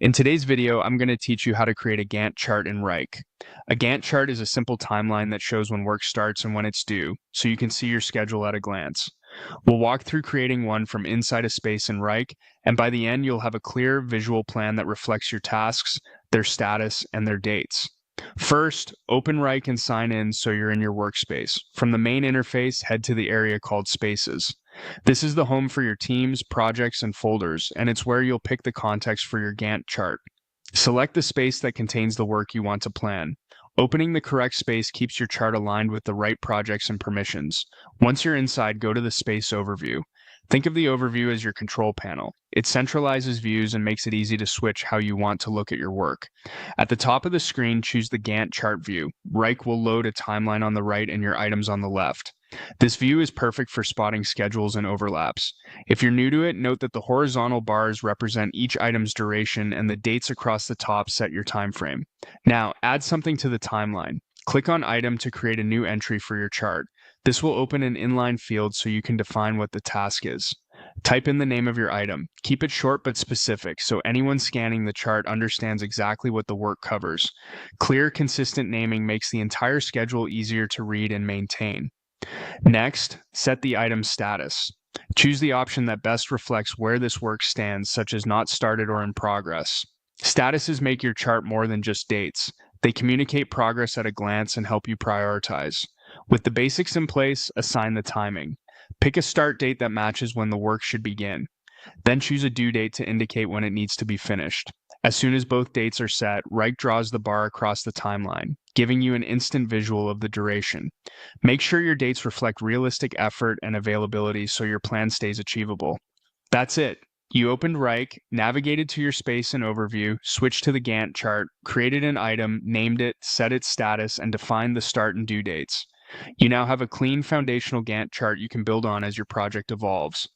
In today's video, I'm going to teach you how to create a Gantt chart in Wrike. A Gantt chart is a simple timeline that shows when work starts and when it's due, so you can see your schedule at a glance. We'll walk through creating one from inside a space in Wrike, and by the end, you'll have a clear visual plan that reflects your tasks, their status, and their dates. First, open Wrike and sign in so you're in your workspace. From the main interface, head to the area called Spaces. This is the home for your teams, projects, and folders, and it's where you'll pick the context for your Gantt chart. Select the space that contains the work you want to plan. Opening the correct space keeps your chart aligned with the right projects and permissions. Once you're inside, go to the space overview. Think of the overview as your control panel. It centralizes views and makes it easy to switch how you want to look at your work. At the top of the screen, choose the Gantt chart view. Wrike will load a timeline on the right and your items on the left. This view is perfect for spotting schedules and overlaps. If you're new to it, note that the horizontal bars represent each item's duration and the dates across the top set your time frame. Now, add something to the timeline. Click on Item to create a new entry for your chart. This will open an inline field so you can define what the task is. Type in the name of your item. Keep it short but specific so anyone scanning the chart understands exactly what the work covers. Clear, consistent naming makes the entire schedule easier to read and maintain. Next, set the item's status. Choose the option that best reflects where this work stands, such as not started or in progress. Statuses make your chart more than just dates. They communicate progress at a glance and help you prioritize. With the basics in place, assign the timing. Pick a start date that matches when the work should begin. Then choose a due date to indicate when it needs to be finished. As soon as both dates are set, Wrike draws the bar across the timeline, giving you an instant visual of the duration. Make sure your dates reflect realistic effort and availability so your plan stays achievable. That's it. You opened Wrike, navigated to your space and overview, switched to the Gantt chart, created an item, named it, set its status, and defined the start and due dates. You now have a clean foundational Gantt chart you can build on as your project evolves.